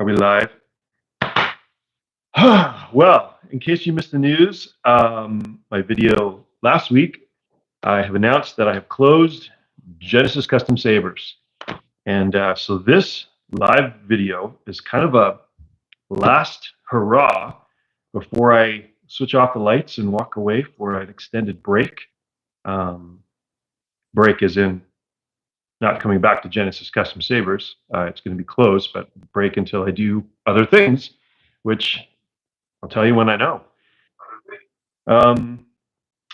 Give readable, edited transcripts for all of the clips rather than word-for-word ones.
Are we live? Well, in case you missed the news, my video last week, I have announced that I have closed Genesis Custom Sabers. And so this live video is kind of a last hurrah before I switch off the lights and walk away for an extended break. Break is in not coming back to Genesis Custom Sabers. It's going to be closed, but break until I do other things, which I'll tell you when I know.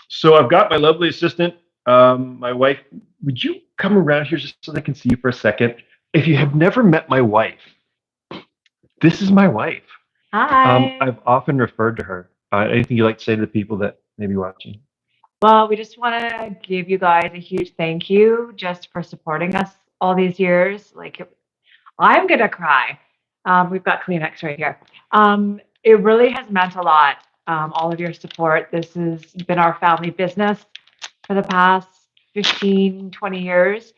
So I've got my lovely assistant, my wife. Would you come around here just so they can see you for a second? If you have never met my wife, this is my wife. Hi. I've often referred to her. Anything you'd like to say to the people that may be watching? Well, we just want to give you guys a huge thank you just for supporting us all these years. I'm gonna cry. We've got Kleenex right here. It really has meant a lot. All of your support. This has been our family business for the past 15, 20 years.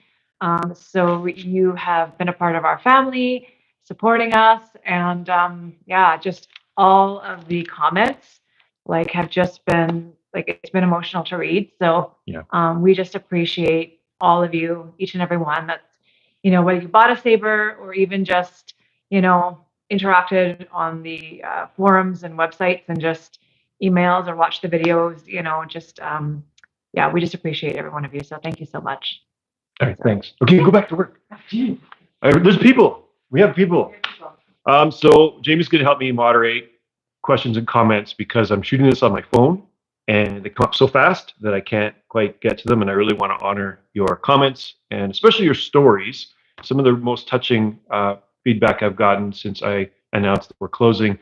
So you have been a part of our family, supporting us, and yeah, just all of the comments have just been it's been emotional to read. So Yeah. we just appreciate all of you, each and every one that's whether you bought a saber or even just interacted on the forums and websites and just emails or watched the videos. Just yeah, we just appreciate every one of you. So thank you so much. All right, thanks. Okay, go back to work. There's people. We have people. So Jamie's going to help me moderate questions and comments because I'm shooting this on my phone and they come up so fast that I can't quite get to them. And I really want to honor your comments and especially your stories. Some of the most touching feedback I've gotten since I announced that we're closing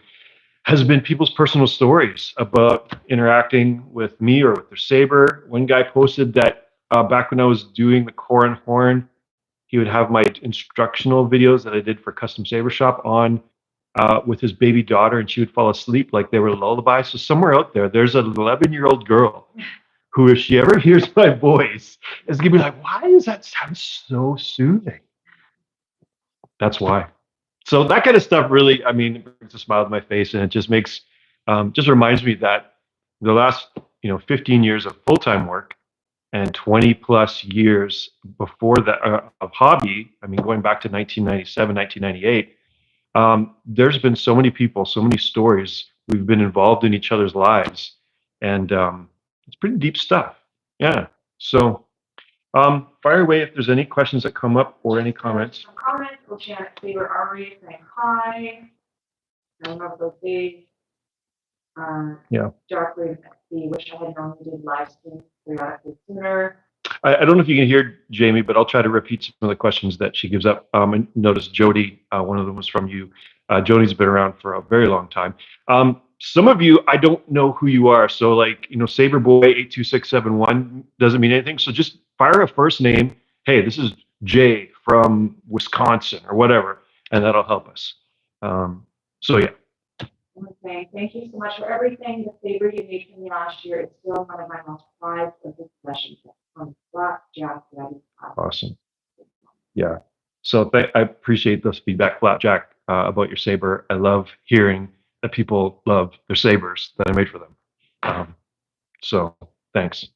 has been people's personal stories about interacting with me or with their saber. One guy posted that back when I was doing the core and horn, he would have my instructional videos that I did for Custom Saber Shop on with his baby daughter, and she would fall asleep like they were lullabies. So somewhere out there, there's an 11-year-old girl who, if she ever hears my voice, is gonna be like, "Why does that sound so soothing?" That's why. So that kind of stuff really, I mean, it brings a smile to my face, and it just makes, just reminds me that the last, 15 years of full-time work and 20 plus years before that of hobby, I mean, going back to 1997, 1998, there's been so many people, so many stories. We've been involved in each other's lives, and it's pretty deep stuff. Yeah. So fire away if there's any questions that come up or any comments. Comments. We'll chat Saber Armory saying hi. I love those days. Yeah. Dark Raven XP. Wish I had known we did live stream periodically sooner. I don't know if you can hear Jamie, but I'll try to repeat some of the questions that she gives up. And notice Jody, one of them was from you. Jody's been around for a very long time. Some of you, I don't know who you are. So Saber Boy 82671 doesn't mean anything. So just fire a first name. Hey, this is Jay from Wisconsin or whatever, and that'll help us. So yeah. Okay, thank you so much for everything. The saber you made for me last year is still one of my most prized possessions. From Flapjack. Awesome. Yeah. So I appreciate this feedback, Flapjack, about your saber. I love hearing that people love their sabers that I made for them. So thanks.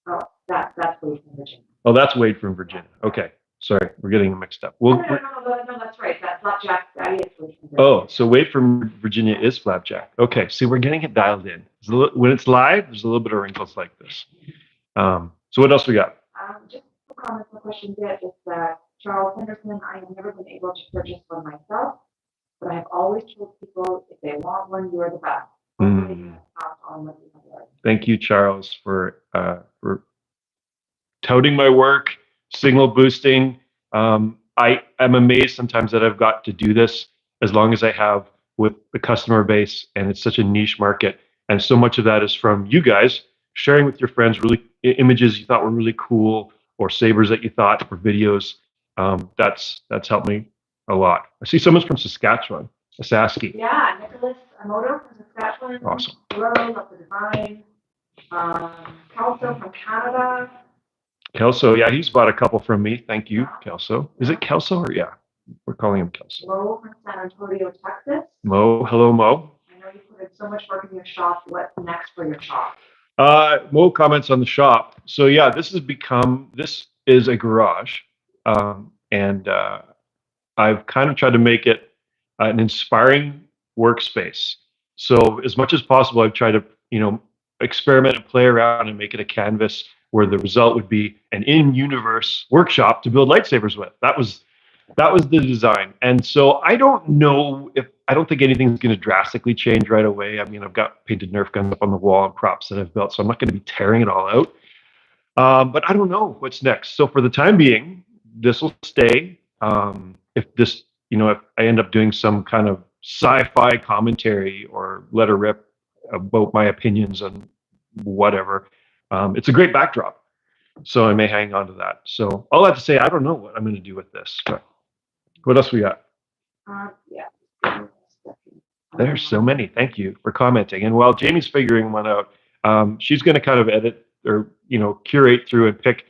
Oh, that's Wade from Virginia. Oh, that's Wade from Virginia. Okay. Sorry, we're getting them mixed up. No, that's right. That's Flapjack. That is Wade from Virginia. Oh, so Wade from Virginia is Flapjack. Okay, see, we're getting it dialed in. When it's live, there's a little bit of wrinkles like this. So what else we got? Just a comment, no questions yet. Just Charles Henderson. I have never been able to purchase one myself, but I have always told people if they want one, you are the best. Thank you, Charles, for touting my work, signal boosting. I am amazed sometimes that I've got to do this as long as I have with the customer base, and it's such a niche market. And so much of that is from you guys sharing with your friends really images you thought were really cool or sabers that you thought for videos. That's helped me a lot. I see someone's from Saskatchewan, Saski. Yeah, Nicholas Amoto from Saskatchewan. Awesome. Hello, love the design. Kelso from Canada. Kelso, yeah, he's bought a couple from me. Thank you, Kelso. Is it Kelso or yeah? We're calling him Kelso. Mo from San Antonio, Texas. Mo, hello, Mo. I know you put in so much work in your shop. What's next for your shop? Mo comments on the shop. So yeah, this is a garage, and I've kind of tried to make it an inspiring workspace. So as much as possible, I've tried to, experiment and play around and make it a canvas where the result would be an in-universe workshop to build lightsabers with. That was the design. And so I don't think anything's going to drastically change right away. I mean, I've got painted Nerf guns up on the wall and props that I've built, so I'm not going to be tearing it all out. But I don't know what's next. So for the time being, this will stay. If I end up doing some kind of sci-fi commentary or let her rip about my opinions on whatever, it's a great backdrop. So I may hang on to that. So all that to say, I don't know what I'm going to do with this. But what else we got? Yeah. There's so many. Thank you for commenting. And while Jamie's figuring one out, she's going to kind of edit or curate through and pick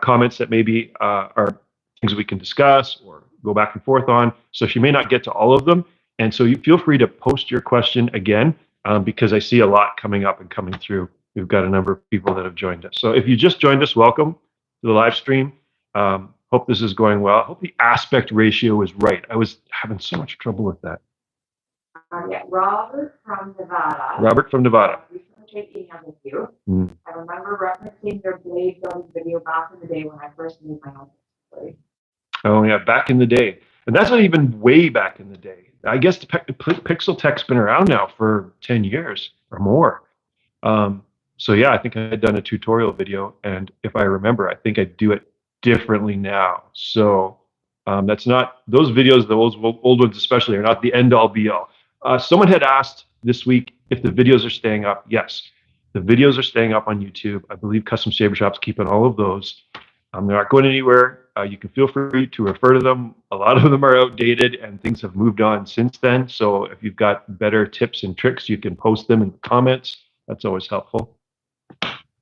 comments that maybe are things we can discuss or go back and forth on. So she may not get to all of them. And so you feel free to post your question again because I see a lot coming up and coming through. We've got a number of people that have joined us. So if you just joined us, welcome to the live stream. Hope this is going well. Hope the aspect ratio is right. I was having so much trouble with that. Yeah, Robert from Nevada. Robert from Nevada. Recently emailed with you. I remember referencing your blade building video back in the day when I first made my own blade. Oh yeah, back in the day. And that's not even way back in the day. I guess the Pixel Tech's been around now for 10 years or more. So yeah, I think I had done a tutorial video, and if I remember, I think I do it differently now. So that's not, those videos, those old ones especially, are not the end all be all. Someone had asked this week if the videos are staying up. Yes, the videos are staying up on YouTube. I believe Custom Saber Shop's keeping all of those. They're not going anywhere. You can feel free to refer to them. A lot of them are outdated and things have moved on since then. So if you've got better tips and tricks, you can post them in the comments. That's always helpful.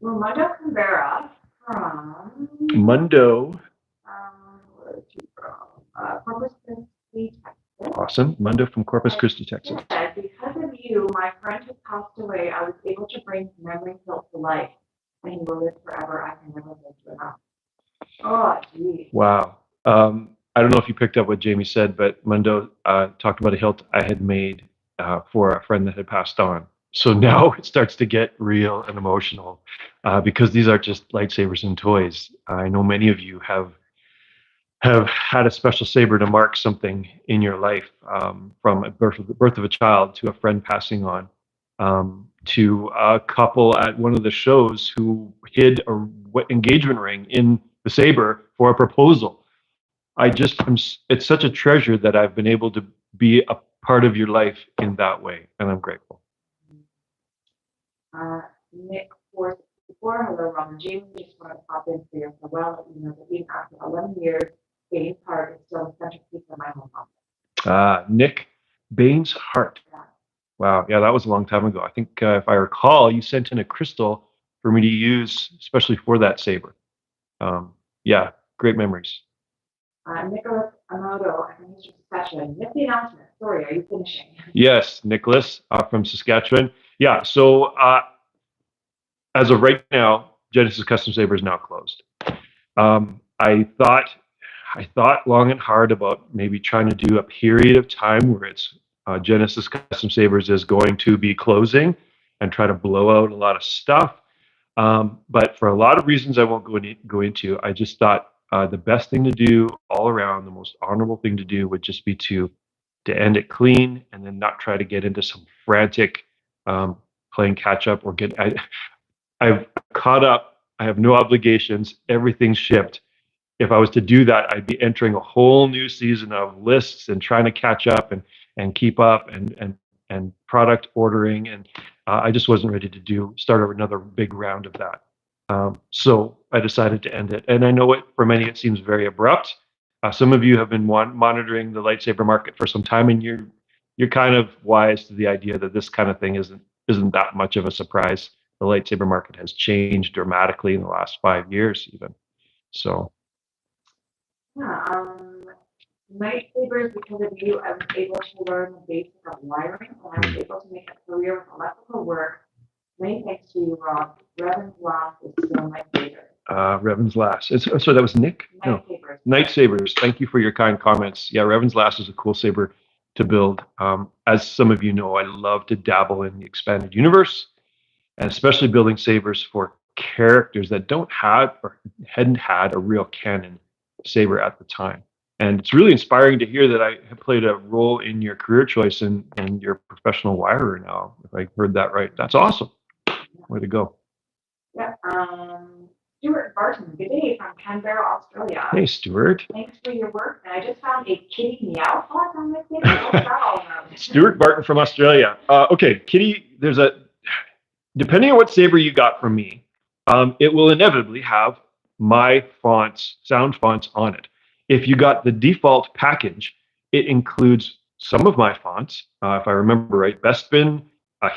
Mundo Canberra from... Mundo. Where is he from? Corpus Christi, Texas. Awesome. Mundo from Corpus Christi, Texas. Said, because of you, my friend has passed away. I was able to bring his memory hilt to life, and he will live forever. I can never live to enough. Oh, geez. Wow. I don't know if you picked up what Jamie said, but Mundo talked about a hilt I had made for a friend that had passed on. So now it starts to get real and emotional because these are just lightsabers and toys. I know many of you have had a special saber to mark something in your life, from the birth of a child to a friend passing on, to a couple at one of the shows who hid a engagement ring in the saber for a proposal. It's such a treasure that I've been able to be a part of your life in that way, and I'm grateful. Nick 464, hello, Ron James. Just want to pop in for your farewell. You know that even after 11 years, Baines Heart is still a centerpiece of my home office. Nick Baines Heart. Yeah. Wow, yeah, that was a long time ago. I think if I recall, you sent in a crystal for me to use, especially for that saber. Yeah, great memories. Nicholas Amato, I think he's from Saskatchewan. Missed the announcement. Sorry, are you finishing? Yes, Nicholas from Saskatchewan. Yeah, so as of right now, Genesis Custom Saber is now closed. I thought long and hard about maybe trying to do a period of time where it's Genesis Custom Sabers is going to be closing and try to blow out a lot of stuff. But for a lot of reasons I won't go into, I just thought the best thing to do all around, the most honorable thing to do would just be to end it clean and then not try to get into some frantic playing catch up or I've caught up. I have no obligations. Everything's shipped. If I was to do that, I'd be entering a whole new season of lists and trying to catch up and keep up and product ordering. And I just wasn't ready to start another big round of that. So I decided to end it. And I know for many, it seems very abrupt. Some of you have been monitoring the lightsaber market for some time, and you're kind of wise to the idea that this kind of thing isn't that much of a surprise. The lightsaber market has changed dramatically in the last 5 years, even. So. Yeah. Lightsabers, because of you, I was able to learn the basics of wiring, and I was able to make a career with electrical work. Many thanks to you, Rob. Revan's Last is still my favorite. Revan's Last. So that was Nick? No. Lightsabers. Night Sabers. Thank you for your kind comments. Yeah, Revan's Last is a cool saber to build. As some of you know, I love to dabble in the expanded universe, and especially building sabers for characters that don't have or hadn't had a real canon saber at the time. And it's really inspiring to hear that I have played a role in your career choice and your professional wirer now, if I heard that right. That's awesome. Way to go. Yeah. Stuart Barton, good day from Canberra, Australia. Hey, Stuart. Thanks for your work. And I just found a kitty meow pot on my table. What's that all about? Stuart Barton from Australia. Okay, Kitty, depending on what saber you got from me, it will inevitably have my fonts, sound fonts on it. If you got the default package, it includes some of my fonts. If I remember right, Bespin,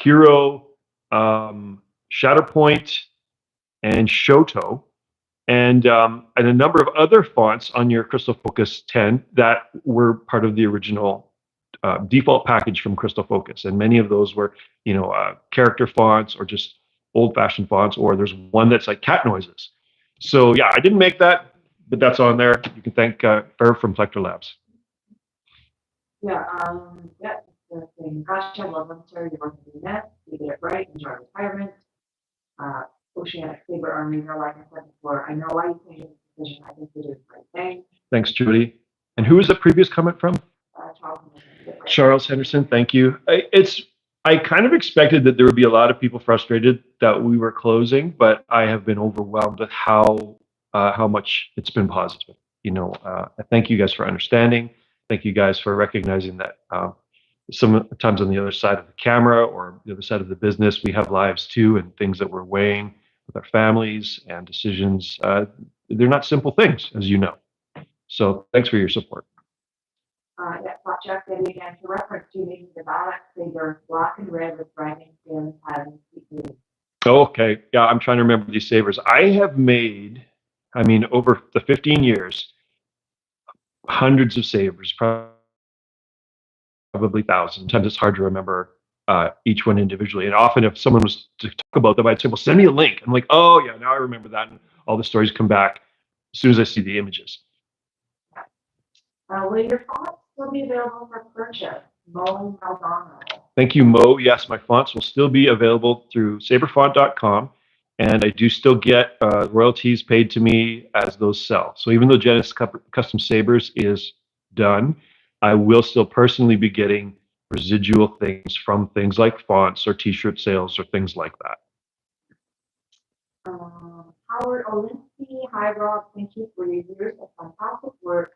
Hero, Shatterpoint, and Shoto, and a number of other fonts on your Crystal Focus 10 that were part of the original default package from Crystal Focus. And many of those were, character fonts or just old-fashioned fonts, or there's one that's like cat noises. So yeah, I didn't make that, but that's on there. You can thank Ferb from Plector Labs. Yeah, the thing. Gosh, I love them, sir. You're working in that. You did it right. Enjoy retirement. Oceanic Saber Army, like I said before, I know why you made this decision. I think you did the right thing. Thanks, Judy. And who was the previous comment from? Charles Henderson. Thank you. I kind of expected that there would be a lot of people frustrated that we were closing, but I have been overwhelmed with how much it's been positive. I thank you guys for understanding. Thank you guys for recognizing that sometimes on the other side of the camera or the other side of the business, we have lives too, and things that we're weighing with our families and decisions. They're not simple things, as you know. So thanks for your support. Jack said again, to reference to making the Balak saber black and red with brightening skin patterns. Okay, yeah, I'm trying to remember these sabers. I have made, over the 15 years, hundreds of sabers, probably thousands. Sometimes it's hard to remember each one individually. And often if someone was to talk about them, I'd say, well, send me a link. I'm like, oh yeah, now I remember that. And all the stories come back as soon as I see the images. Will your fonts still be available for purchase? Mo Maldonado. Thank you, Mo. Yes, my fonts will still be available through saberfont.com. And I do still get royalties paid to me as those sell. So even though Genesis Custom Sabers is done, I will still personally be getting residual things from things like fonts or t-shirt sales or things like that. Howard Olinsky, hi Rob, thank you for your years of fantastic work,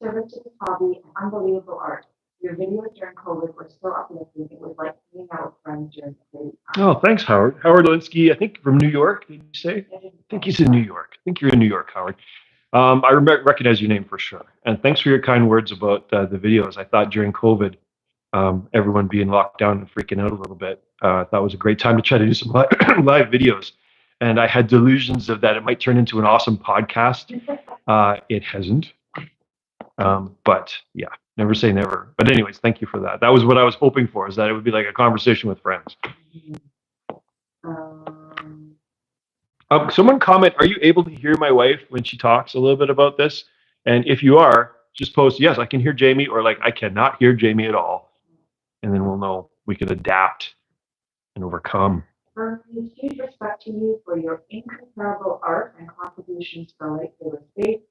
service to this hobby, and unbelievable art. Your videos during COVID were so uplifting. It was like hanging out with friends during the day. Oh, thanks, Howard. Howard Olinsky, I think from New York, did you say? I think he's in New York. I think you're in New York, Howard. I recognize your name for sure. And thanks for your kind words about the videos. I thought during COVID, everyone being locked down and freaking out a little bit, I thought it was a great time to try to do some live videos. And I had delusions of that it might turn into an awesome podcast. It hasn't. But yeah, never say never. But anyways, thank you for that. That was what I was hoping for, is that it would be like a conversation with friends. Someone comment, are you able to hear my wife when she talks a little bit about this? And if you are, just post, yes, I can hear Jamie, or like, I cannot hear Jamie at all. And then we'll know we can adapt and overcome. Huge respect to you for your incomparable art and contributions for Lightsaber Space.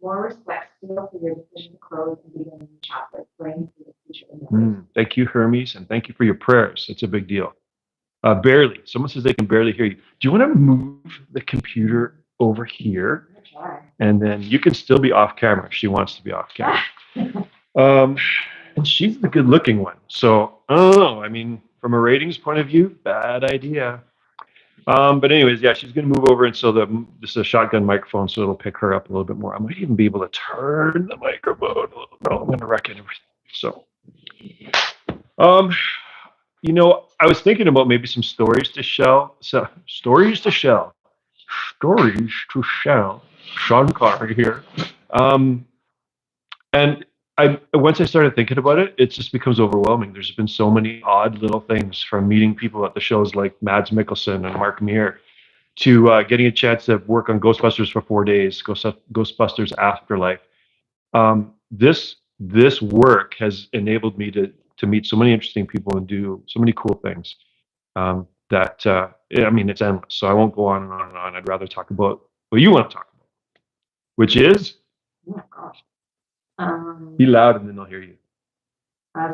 More respect still for your decision to close and begin a new chapter, praying for the future. Thank you, Hermes, and thank you for your prayers. It's a big deal. Barely. Someone says they can barely hear you. Do you want to move the computer over here? And then you can still be off camera if she wants to be off camera. And she's the good-looking one. So, I don't know. From a ratings point of view, bad idea. But anyways, yeah, she's going to move over, and so this is a shotgun microphone, so it'll pick her up a little bit more. I might even be able to turn the microphone a little. No, I'm going to wreck it. So, I was thinking about maybe some stories to shell. Stories to shell. Sean Carr here. And I once I started thinking about it, it just becomes overwhelming. There's been so many odd little things, from meeting people at the shows like Mads Mikkelsen and Mark Meer, to getting a chance to work on Ghostbusters for 4 days, Ghostbusters Afterlife. This work has enabled me to meet so many interesting people and do so many cool things. That I mean, it's endless. So I won't go on and on and on. I'd rather talk about what you want to talk about, which is, Oh my gosh. be loud and then they'll hear you.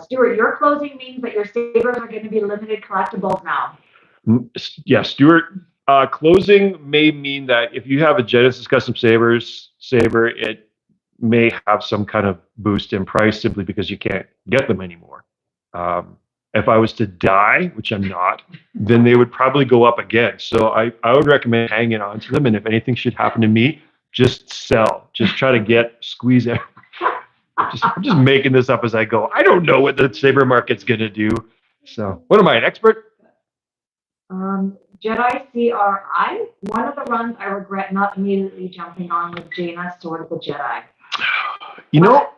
Stuart, your closing means that your sabers are going to be limited collectibles now. Yeah, Stuart. Closing may mean that if you have a Genesis Custom saber, it may have some kind of boost in price simply because you can't get them anymore. If I was to die, which I'm not, then they would probably go up again. So I would recommend hanging on to them. And if anything should happen to me, just sell. Just try to squeeze it. I'm just making this up as I go. I don't know what the saber market's going to do. So what am I, an expert? Jedi CRI. One of the runs I regret not immediately jumping on was Jaina's Sword of the Jedi. You know,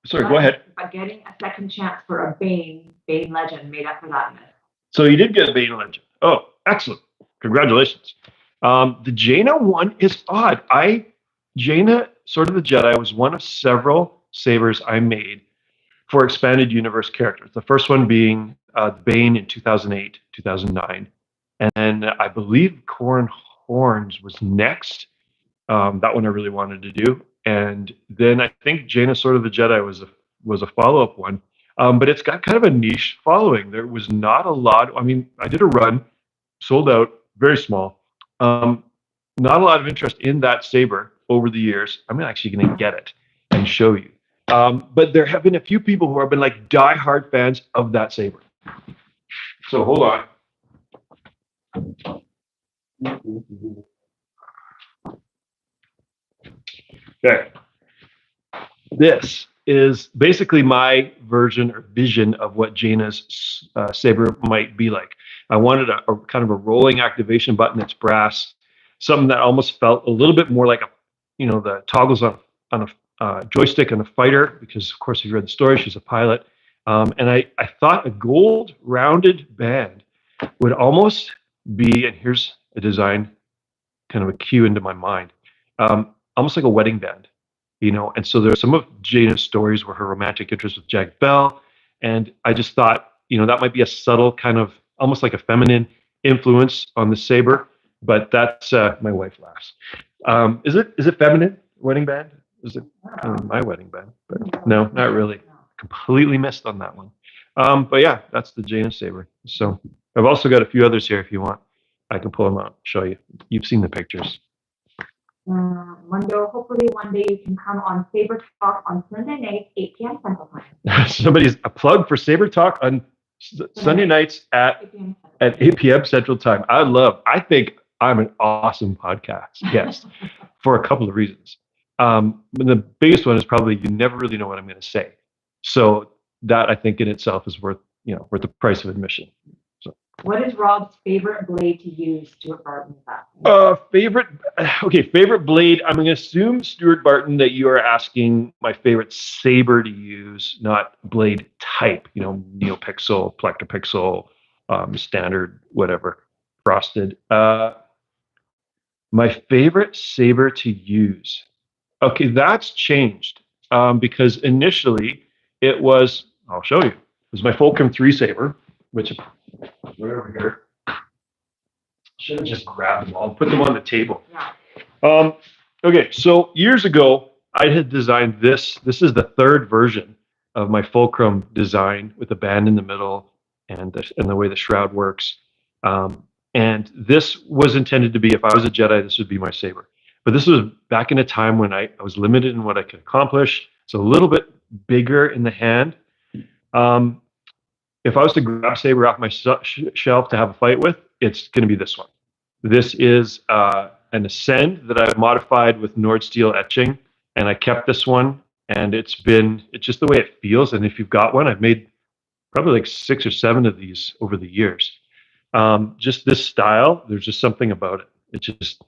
sorry, go ahead. But getting a second chance for a Bane Legend made up for that miss. So you did get a Bane Legend. Oh, excellent. Congratulations. The Jaina one is odd. Jaina Sword of the Jedi was one of several sabers I made for expanded universe characters. The first one being Bane in 2008, 2009. And then I believe Corran Horns was next. That one I really wanted to do. And then I think Jaina Sword of the Jedi was a follow-up one. But it's got kind of a niche following. There was not a lot. I mean, I did a run, sold out, very small. Not a lot of interest in that saber over the years. I'm actually going to get it and show you. But there have been a few people who have been like die-hard fans of that saber. So hold on. Okay. This is basically my version or vision of what Jaina's saber might be like. I wanted a kind of a rolling activation button that's brass, something that almost felt a little bit more like the toggles on a joystick on a fighter, because of course if you read the story, she's a pilot. And I thought a gold rounded band would almost be, and here's a design, kind of a cue into my mind, almost like a wedding band, and so there's some of Jaina's stories where her romantic interest with Jack Bell, and I just thought, that might be a subtle kind of almost like a feminine influence on the saber, but that's my wife laughs. Is it feminine, wedding band? Is it my wedding band? But no, not really. Completely missed on that one. But yeah, that's the Jaina saber. So I've also got a few others here if you want. I can pull them out, show you. You've seen the pictures. Mundo, hopefully one day you can come on Saber Talk on Sunday nights, 8 p.m. Central Time. Somebody's a plug for Saber Talk on Sunday nights at 8 p.m. Central Time. I think I'm an awesome podcast guest for a couple of reasons. The biggest one is probably you never really know what I'm going to say. So that I think in itself is worth the price of admission. So. What is Rob's favorite blade to use, Stuart Barton? Favorite blade. I'm going to assume, Stuart Barton, that you are asking my favorite saber to use, not blade type. Neopixel, Plectopixel, standard, whatever, frosted. My favorite saber to use. Okay, that's changed because initially it was. I'll show you. It was my Fulcrum 3 saber, which right over here. Should have just grabbed them all and put them on the table. Yeah. Okay, so years ago, I had designed this. This is the third version of my Fulcrum design with the band in the middle and the way the shroud works. And this was intended to be, if I was a Jedi, this would be my saber. But this was back in a time when I was limited in what I could accomplish. It's a little bit bigger in the hand. If I was to grab saber off my shelf to have a fight with, it's going to be this one. This is an Ascend that I've modified with Nord Steel etching, and I kept this one, and it's just the way it feels. And if you've got one, I've made probably like 6 or 7 of these over the years. Just this style, there's just something about it. It just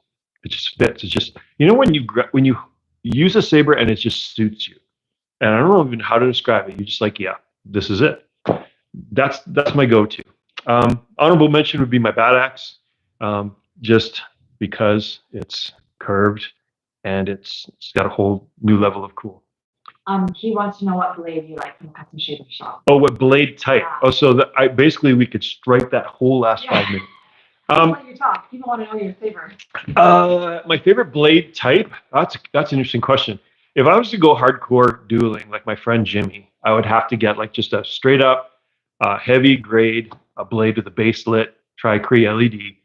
fits. It's just when you use a saber and it just suits you. and I don't know even how to describe it. You're just like, yeah, this is it. That's my go-to. Honorable mention would be my Bad Axe, just because it's curved and it's got a whole new level of cool. He wants to know what blade you like from Custom Shaver Shop. Oh, what blade type? Yeah. Oh, so basically we could strike that whole last 5 minutes. Let you talk. People want to know your favorite. My favorite blade type? That's an interesting question. If I was to go hardcore dueling, like my friend Jimmy, I would have to get like just a straight up heavy grade, a blade with a baselit Tri-Cree LED.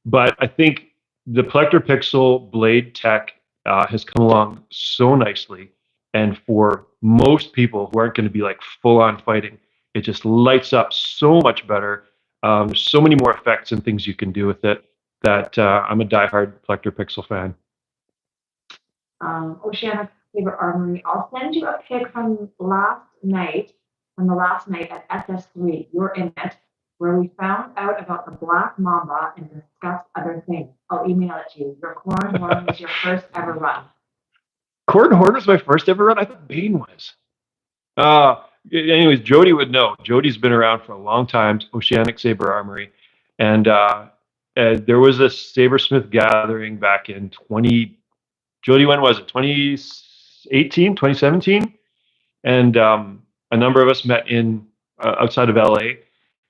But I think the Plector Pixel blade tech has come along so nicely. And for most people who aren't going to be like full on fighting, it just lights up so much better. There's so many more effects and things you can do with it that I'm a diehard Plector Pixel fan. Oceanic Saber Armory. I'll send you a pic from the last night at SS3. You're in it, where we found out about the Black Mamba and discussed other things. I'll email it to you. Your Corn Horn was your first ever run. Corn Horn was my first ever run? I thought Bane was. Anyways, Jody would know. Jody's been around for a long time, Oceanic Saber Armory. And there was a Sabersmith gathering back in Jody, when was it? 2018, 2017? And a number of us met in outside of LA,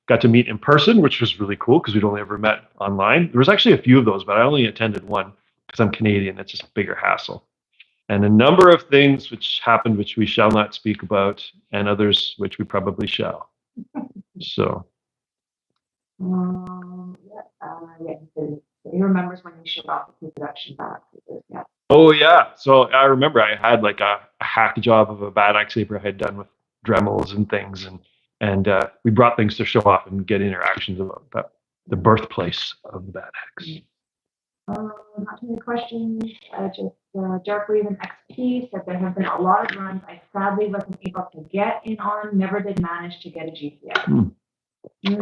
got to meet in person, which was really cool because we'd only ever met online. There was actually a few of those, but I only attended one because I'm Canadian. It's just a bigger hassle. And a number of things which happened, which we shall not speak about, and others which we probably shall. So. He remembers when you showed off the pre-production back. Yeah. Oh yeah. So I remember I had like a hack job of a Bad Axe Saber I had done with Dremels and things, and we brought things to show off and get interactions about that, the birthplace of the Bad Axe. Not too many questions. Dark Raven XP said there have been a lot of runs I sadly wasn't able to get in on. Never did manage to get a GPS.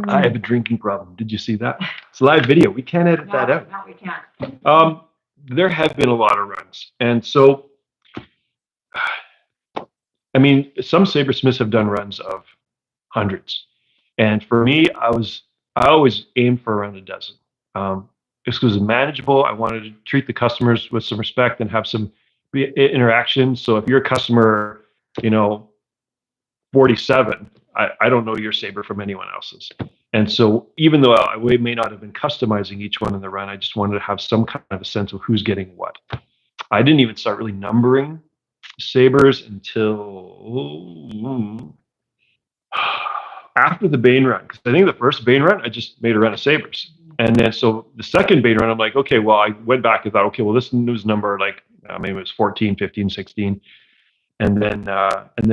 I have a drinking problem. Did you see that? It's a live video. We can't edit that out. No, we can't. There have been a lot of runs, and so I mean, some Sabersmiths have done runs of hundreds, and for me, I always aimed for around a dozen. This was manageable. I wanted to treat the customers with some respect and have some interaction. So if you're a customer, 47, I don't know your Saber from anyone else's. And so even though I may not have been customizing each one in the run, I just wanted to have some kind of a sense of who's getting what. I didn't even start really numbering Sabers until after the Bane run. Because I think the first Bane run, I just made a run of Sabers. And then so the second Bane run, I'm like, okay, well, I went back and thought, okay, well, this was number like, maybe it was 14, 15, 16. And then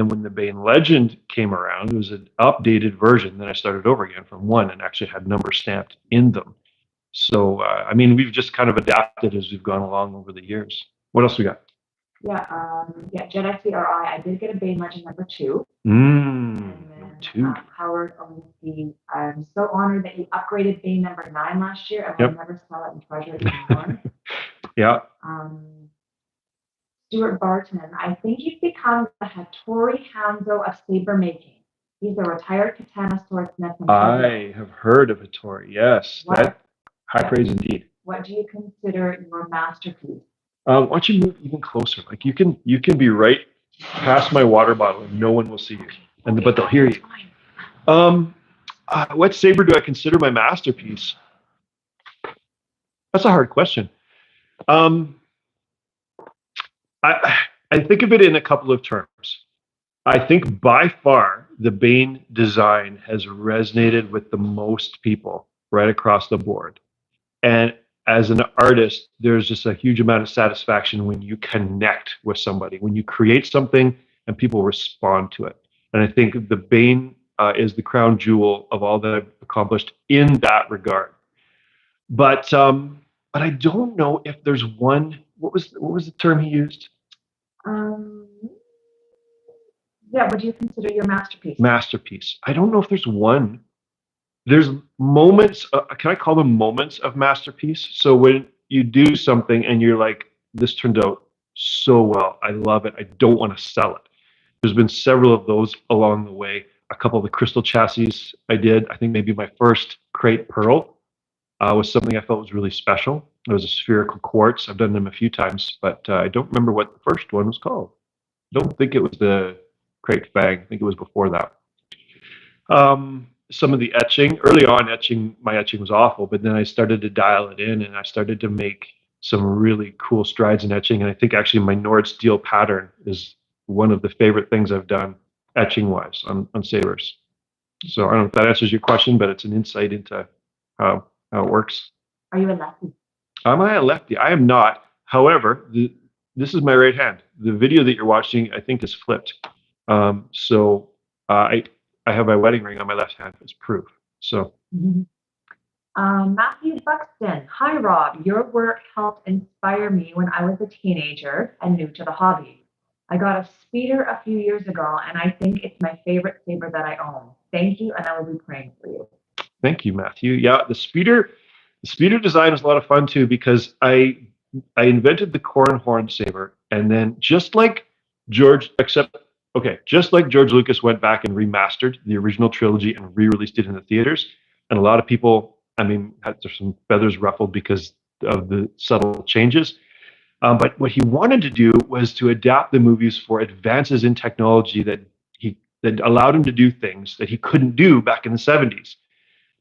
when the Bane Legend came around, it was an updated version. Then I started over again from 1 and actually had numbers stamped in them. So, I mean, we've just kind of adapted as we've gone along over the years. What else we got? Yeah, Jedi CRI. I did get a Bane Legend number 2. Two. Howard owns the. I'm so honored that you upgraded Bane number 9 last year. I will never sell it and treasure it anymore. Yeah. Stuart Barton. I think he's become the Hattori Hanzo of saber making. He's a retired katana swordsmith. I have heard of Hattori. Yes, that high praise indeed. What do you consider your masterpiece? Why don't you move even closer? Like you can be right past my water bottle and no one will see you, but they'll hear you. What saber do I consider my masterpiece? That's a hard question. I think of it in a couple of terms. I think by far the Bane design has resonated with the most people right across the board. And as an artist, there's just a huge amount of satisfaction when you connect with somebody, when you create something and people respond to it. And I think the Bane is the crown jewel of all that I've accomplished in that regard. But I don't know if there's one. What was the term he used? What do you consider your masterpiece? Masterpiece. I don't know if there's one. There's moments. Can I call them moments of masterpiece? So when you do something and you're like, this turned out so well. I love it. I don't want to sell it. There's been several of those along the way. A couple of the crystal chassis I did. I think maybe my first Crate Pearl was something I felt was really special. It was a spherical quartz. I've done them a few times, but I don't remember what the first one was called. I don't think it was the Crate Fang. I think it was before that. Some of the etching, early on, my etching was awful, but then I started to dial it in and I started to make some really cool strides in etching. And I think actually my Nord steel pattern is one of the favorite things I've done etching wise on sabers. So I don't know if that answers your question, but it's an insight into how it works. Are you a lefty? Am I a lefty? I am not. However, this is my right hand. The video that you're watching, I think, is flipped. So I have my wedding ring on my left hand as proof. So. Matthew Buxton. Hi, Rob. Your work helped inspire me when I was a teenager and new to the hobby. I got a speeder a few years ago, and I think it's my favorite saber that I own. Thank you, and I will be praying for you. Thank you, Matthew. Yeah, the speeder design was a lot of fun too because I invented the corn horn saber, and then just like George Lucas went back and remastered the original trilogy and re-released it in the theaters, and a lot of people, I mean, had some feathers ruffled because of the subtle changes. But what he wanted to do was to adapt the movies for advances in technology that allowed him to do things that he couldn't do back in the 70s.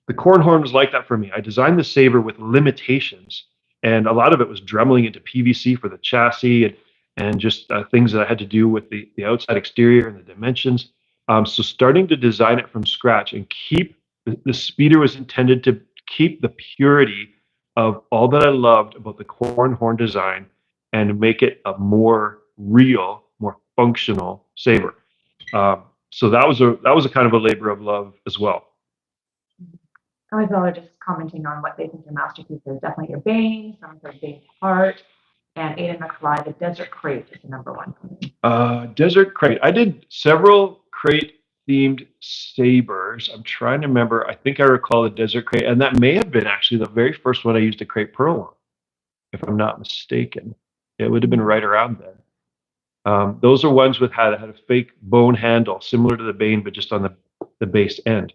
The corn horn was like that for me. I designed the saber with limitations, and a lot of it was dremeling into PVC for the chassis and just things that I had to do with the outside exterior and the dimensions. So starting to design it from scratch and keep the speeder was intended to keep the purity of all that I loved about the corn horn design and make it a more real, more functional saber. So that was a kind of a labor of love as well. Some people are just commenting on what they think your masterpiece is. Definitely your Bane, some of Bane's Heart, and Aidan McFly, the Desert Crate is the number one for me. Desert Crate. I did several crate themed sabers. I'm trying to remember. I think I recall the Desert Crate, and that may have been actually the very first one I used a Crate Pearl on, if I'm not mistaken. It would have been right around then. Those are ones with had a fake bone handle, similar to the Bane, but just on the base end.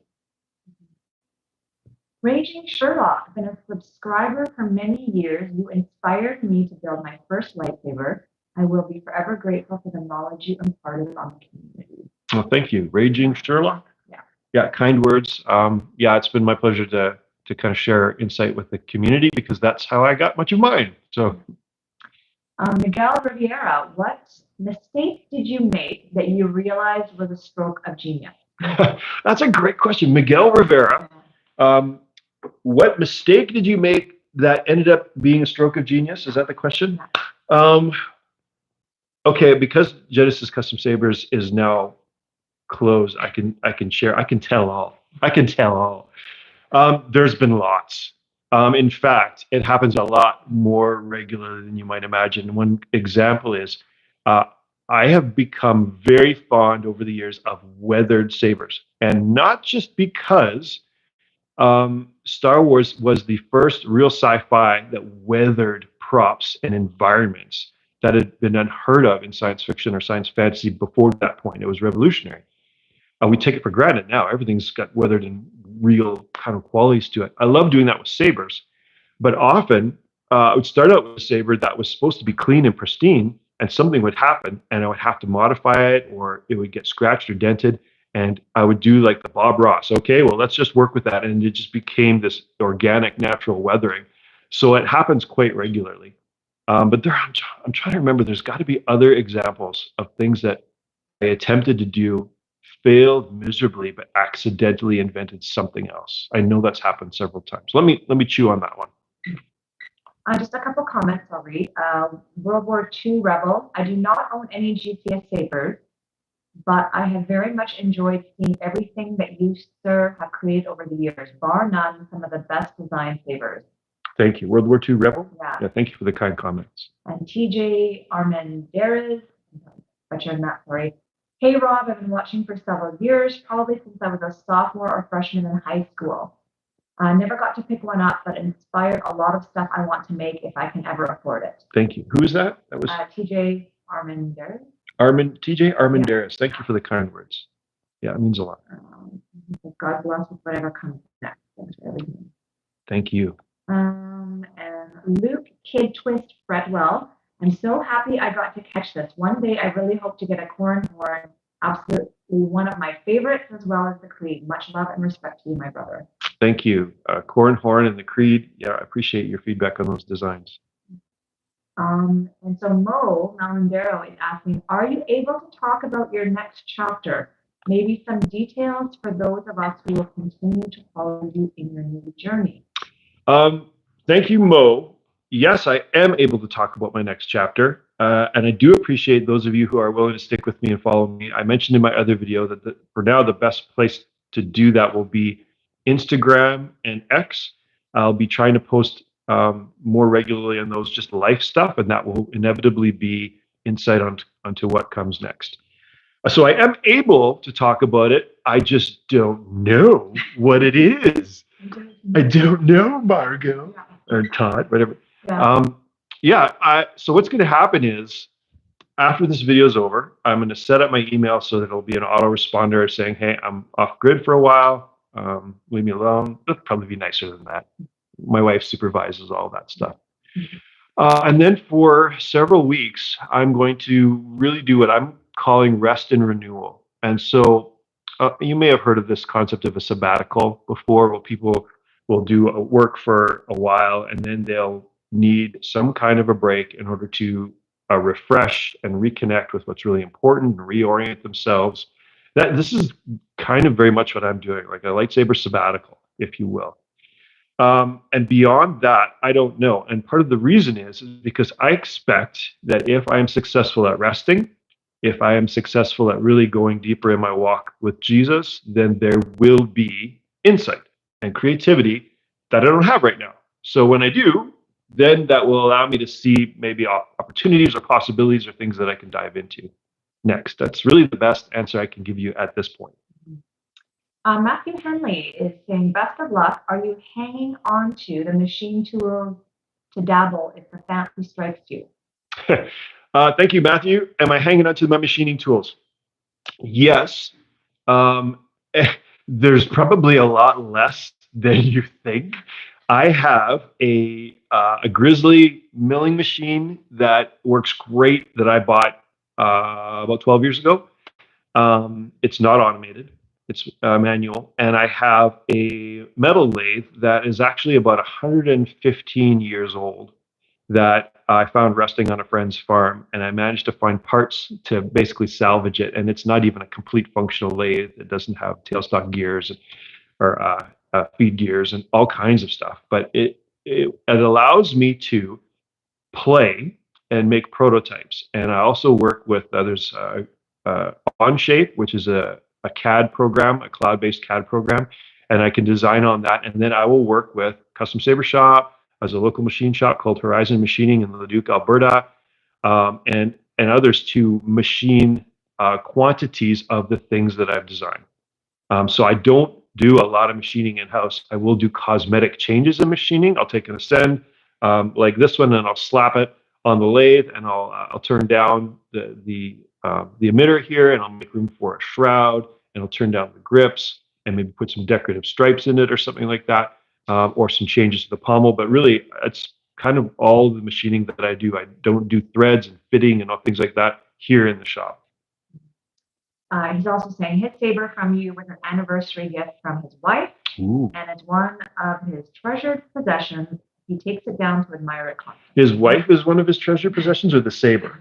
Raging Sherlock, been a subscriber for many years. You inspired me to build my first lightsaber. I will be forever grateful for the knowledge you imparted on the community. Well, thank you. Raging Sherlock? Yeah. Yeah, kind words. Yeah, it's been my pleasure to kind of share insight with the community because that's how I got much of mine. So. Miguel Riviera, what mistake did you make that you realized was a stroke of genius? That's a great question. Miguel Rivera, what mistake did you make that ended up being a stroke of genius? Is that the question? Okay, because Genesis Custom Sabers is now closed, I can share. I can tell all. There's been lots. In fact, it happens a lot more regularly than you might imagine. One example is I have become very fond over the years of weathered sabers, and not just because Star Wars was the first real sci-fi that weathered props and environments that had been unheard of in science fiction or science fantasy before that point. It was revolutionary. We take it for granted now. Everything's got weathered and real kind of qualities to it. I love doing that with sabers, but often I would start out with a saber that was supposed to be clean and pristine, and something would happen, and I would have to modify it, or it would get scratched or dented, and I would do like the Bob Ross. Okay, well, let's just work with that, and it just became this organic, natural weathering. So it happens quite regularly. But I'm trying to remember. There's got to be other examples of things that I attempted to do, failed miserably, but accidentally invented something else. I know that's happened several times. Let me chew on that one. Just a couple comments I'll read. World War II Rebel. I do not own any GPS sabers, but I have very much enjoyed seeing everything that you, sir, have created over the years. Bar none, some of the best designed sabers. Thank you. World War II Rebel? Yeah. Thank you for the kind comments. And TJ Armendariz, butchering that, sorry. Hey, Rob, I've been watching for several years, probably since I was a sophomore or freshman in high school. I never got to pick one up, but it inspired a lot of stuff I want to make if I can ever afford it. Thank you. Who is that? That was TJ Armendariz. TJ Armandaris. Thank you for the kind words. Yeah, it means a lot. God bless with whatever comes next. Thanks for everything. Thank you. And Luke Kid Twist Fredwell. I'm so happy I got to catch this. One day I really hope to get a corn horn. Absolutely one of my favorites, as well as the Creed. Much love and respect to you, my brother. Thank you. Corn horn and the Creed. Yeah, I appreciate your feedback on those designs. And so Mo Malandero is asking, are you able to talk about your next chapter? Maybe some details for those of us who will continue to follow you in your new journey. Thank you, Mo. Yes, I am able to talk about my next chapter. And I do appreciate those of you who are willing to stick with me and follow me. I mentioned in my other video that for now, the best place to do that will be Instagram and X. I'll be trying to post more regularly on those, just life stuff, and that will inevitably be insight onto what comes next. So I am able to talk about it. I just don't know what it is. I don't know, Margot or Todd, whatever. So what's going to happen is after this video is over, I'm going to set up my email so that it'll be an autoresponder saying, hey, I'm off grid for a while. Leave me alone. It'll probably be nicer than that. My wife supervises all that stuff. And then for several weeks, I'm going to really do what I'm calling rest and renewal. And so you may have heard of this concept of a sabbatical before, where people will do a work for a while and then they'll need some kind of a break in order to refresh and reconnect with what's really important and reorient themselves. This is kind of very much what I'm doing, like a lightsaber sabbatical, if you will. And beyond that, I don't know. And part of the reason is because I expect that if I am successful at resting, if I am successful at really going deeper in my walk with Jesus, then there will be insight and creativity that I don't have right now. So when I do, then that will allow me to see maybe opportunities or possibilities or things that I can dive into next. That's really the best answer I can give you at this point. Matthew Henley is saying, best of luck. Are you hanging on to the machine tools to dabble if the fancy strikes you? Thank you, Matthew. Am I hanging on to my machining tools? Yes. There's probably a lot less than you think. I have a Grizzly milling machine that works great that I bought about 12 years ago. It's not automated. It's manual. And I have a metal lathe that is actually about 115 years old that I found resting on a friend's farm. And I managed to find parts to basically salvage it. And it's not even a complete functional lathe. It doesn't have tailstock gears or feed gears and all kinds of stuff. But it allows me to play and make prototypes. And I also work with there's Onshape, which is a CAD program, a cloud-based CAD program, and I can design on that. And then I will work with Custom Saber Shop as a local machine shop called Horizon Machining in Leduc, Alberta, and others to machine quantities of the things that I've designed. So I don't do a lot of machining in-house. I will do cosmetic changes in machining. I'll take an Ascend like this one, and I'll slap it on the lathe, and I'll turn down the emitter here, and I'll make room for a shroud, and I'll turn down the grips and maybe put some decorative stripes in it or something like that, or some changes to the pommel. But really, it's kind of all the machining that I do. I don't do threads and fitting and all things like that here in the shop. He's also saying his saber from you was an anniversary gift from his wife. Ooh. And it's one of his treasured possessions. He takes it down to admire it constantly. His wife is one of his treasured possessions, or the saber?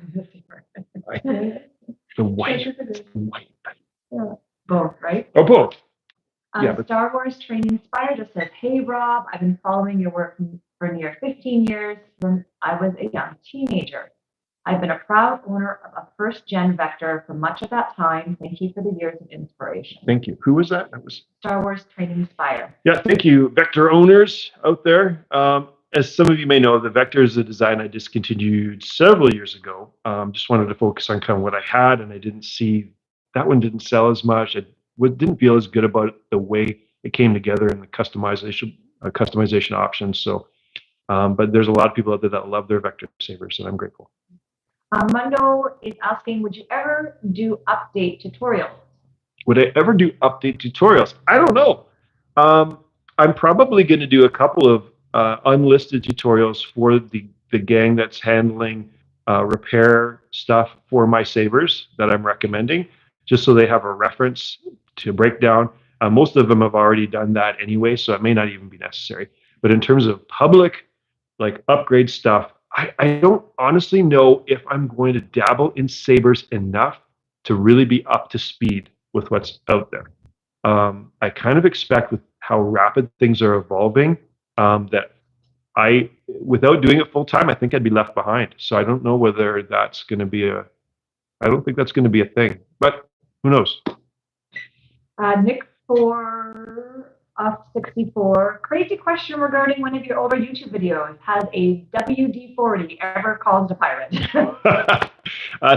The wife. Yeah. Both, right? Oh, both. Star Wars Training Inspire just says, hey, Rob, I've been following your work for near 15 years since I was a young teenager. I've been a proud owner of a first-gen Vector for much of that time. Thank you for the years of inspiration. Thank you. Who was that? That was Star Wars Training Inspire. Yeah, thank you, Vector owners out there. As some of you may know, the Vector is a design I discontinued several years ago. Just wanted to focus on kind of what I had, and I didn't see that one didn't sell as much. I didn't feel as good about the way it came together and the customization options. So, but there's a lot of people out there that love their Vector sabers, and I'm grateful. Mundo is asking, would you ever do update tutorials? Would I ever do update tutorials? I don't know. I'm probably going to do a couple of unlisted tutorials for the gang that's handling repair stuff for my sabers that I'm recommending, just so they have a reference to break down. Most of them have already done that anyway, so it may not even be necessary. But in terms of public, like upgrade stuff, I don't honestly know if I'm going to dabble in sabers enough to really be up to speed with what's out there. I kind of expect with how rapid things are evolving, that without doing it full time, I think I'd be left behind. So I don't know whether that's going to be I don't think that's going to be a thing, but who knows? Nick for 64. Crazy question regarding one of your older YouTube videos. Has a WD-40 ever caused a pirate?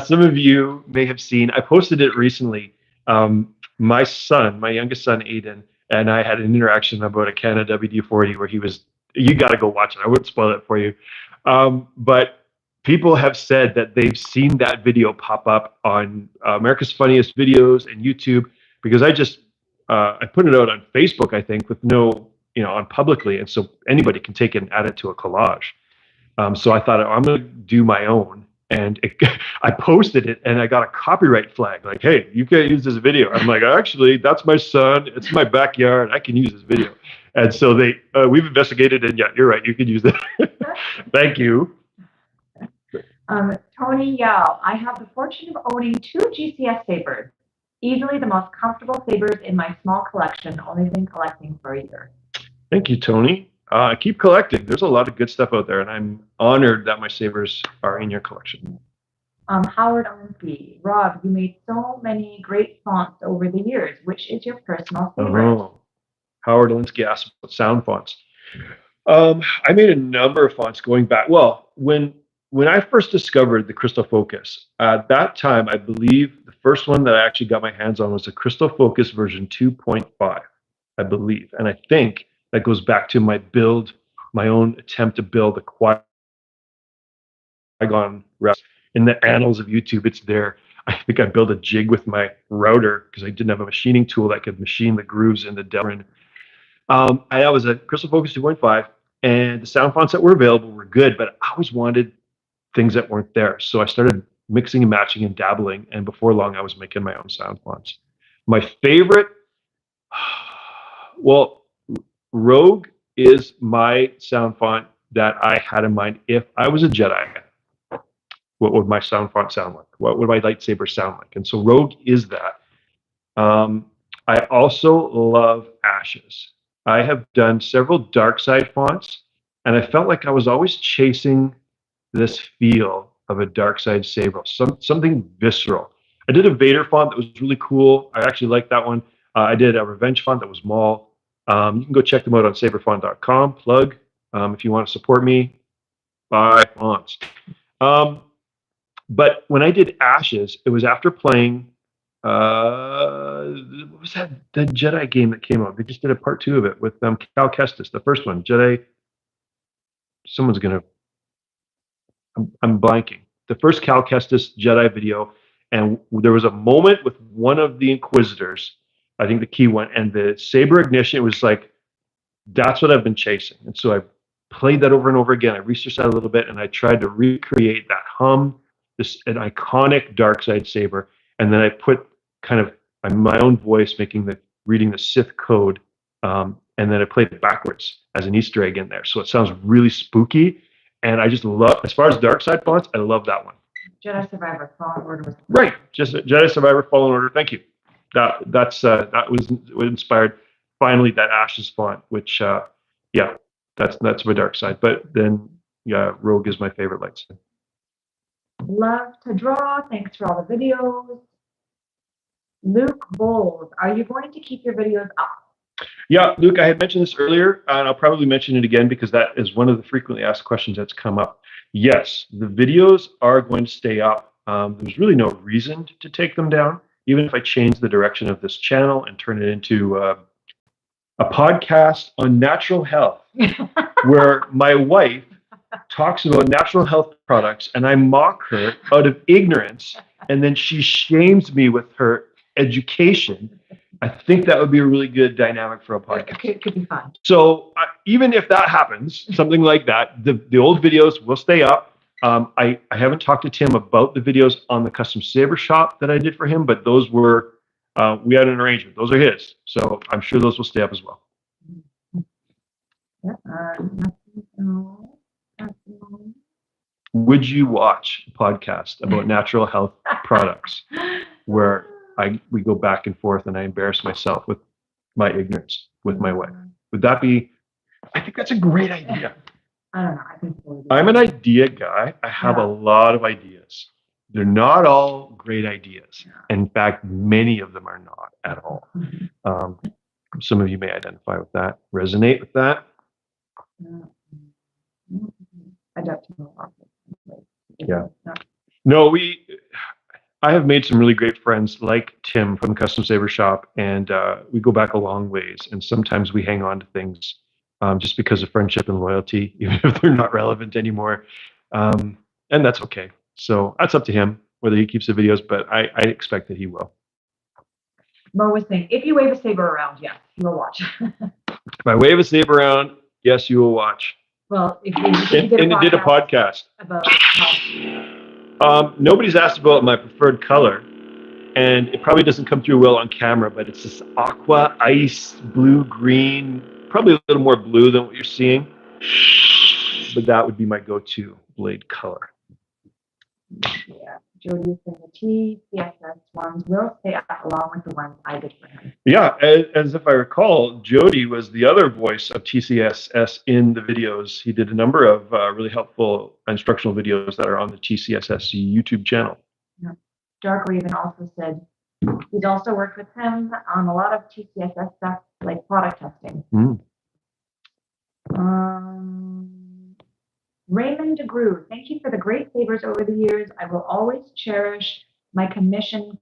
Some of you may have seen, I posted it recently. My son, my youngest son, Aiden, and I had an interaction about a Canada WD-40 where you got to go watch it. I wouldn't spoil it for you. But people have said that they've seen that video pop up on America's Funniest Videos and YouTube, because I put it out on Facebook, I think, with no, on publicly. And so anybody can take it and add it to a collage. So I thought, I'm going to do my own. And I posted it and I got a copyright flag. Like, hey, you can't use this video. I'm like, actually, that's my son. It's my backyard. I can use this video. And so we've investigated, and yeah, you're right. You can use it. Thank you. Tony Yao, I have the fortune of owning 2 GCS sabers. Easily the most comfortable sabers in my small collection. Only been collecting for a year. Thank you, Tony. Keep collecting. There's a lot of good stuff out there, and I'm honored that my sabers are in your collection. Howard Olympy, Rob, you made so many great fonts over the years. Which is your personal favorite? Oh, Howard Olinsky asked about sound fonts. I made a number of fonts going back. Well, when I first discovered the Crystal Focus, at that time, I believe the first one that I actually got my hands on was the Crystal Focus version 2.5, I believe. And I think that goes back to my own attempt to build a Qui-Gon rest. In the annals of YouTube, it's there. I think I built a jig with my router because I didn't have a machining tool that could machine the grooves in the Delrin. I was a Crystal Focus 2.5, and the sound fonts that were available were good, but I always wanted things that weren't there. So I started mixing and matching and dabbling, and before long, I was making my own sound fonts. My favorite, well, Rogue is my sound font that I had in mind. If I was a Jedi, what would my sound font sound like? What would my lightsaber sound like? And so Rogue is that. I also love Ashes. I have done several dark side fonts, and I felt like I was always chasing this feel of a dark side saber, something visceral. I did a Vader font that was really cool. I actually liked that one. I did a Revenge font that was Maul. You can go check them out on saberfont.com. Plug. If you want to support me, buy fonts. But when I did Ashes, it was after playing, what was that? The Jedi game that came out. They just did a part 2 of it with Cal Kestis, the first one. Jedi. Someone's gonna. I'm blanking. The first Cal Kestis Jedi video, and there was a moment with one of the Inquisitors, I think the key one, and the saber ignition. It was like, that's what I've been chasing. And so I played that over and over again. I researched that a little bit, and I tried to recreate that hum, an iconic dark side saber, and then I put kind of my own voice reading the Sith code, and then I played it backwards as an Easter egg in there. So it sounds really spooky, and I just love, as far as dark side fonts, I love that one. Jedi Survivor Fallen Order was right. Just Jedi Survivor Fallen Order. Thank you. That was what inspired finally that Ashes font, which that's my dark side. But then Rogue is my favorite lightsaber. Love to draw. Thanks for all the videos. Luke Bowles, are you going to keep your videos up? Yeah, Luke, I had mentioned this earlier, and I'll probably mention it again because that is one of the frequently asked questions that's come up. Yes, the videos are going to stay up. There's really no reason to take them down, even if I change the direction of this channel and turn it into a podcast on natural health, where my wife talks about natural health products and I mock her out of ignorance, and then she shames me with her education, I think that would be a really good dynamic for a podcast. It could be fun. So even if that happens, something like that, the old videos will stay up. I haven't talked to Tim about the videos on the custom saber shop that I did for him, but those were, we had an arrangement. Those are his. So I'm sure those will stay up as well. Yeah, Would you watch a podcast about natural health products where we go back and forth and I embarrass myself with my ignorance with my wife? Would that be, I think that's a great idea. I don't know. I think I'm an idea guy. I have a lot of ideas. They're not all great ideas. In fact, many of them are not at all. Some of you may identify with that, resonate with that. Yeah. No, I have made some really great friends like Tim from the Custom Saber Shop, and we go back a long ways. And sometimes we hang on to things just because of friendship and loyalty, even if they're not relevant anymore. And that's okay. So that's up to him whether he keeps the videos, but I expect that he will. Mo was saying, if you wave a saber around, yes, you will watch. If I wave a saber around, yes, you will watch. Well, if you did a podcast about nobody's asked about my preferred color, and it probably doesn't come through well on camera, but it's this aqua ice blue green, probably a little more blue than what you're seeing, but that would be my go-to blade color. Yeah, Jody is saying the TCSS ones will stay up along with the ones I did for him. Yeah, as if I recall, Jody was the other voice of TCSS in the videos. He did a number of really helpful instructional videos that are on the TCSS YouTube channel. Yeah. Dark Raven also said he's also worked with him on a lot of TCSS stuff, like product testing. Raymond DeGrue, thank you for the great favors over the years. I will always cherish my commission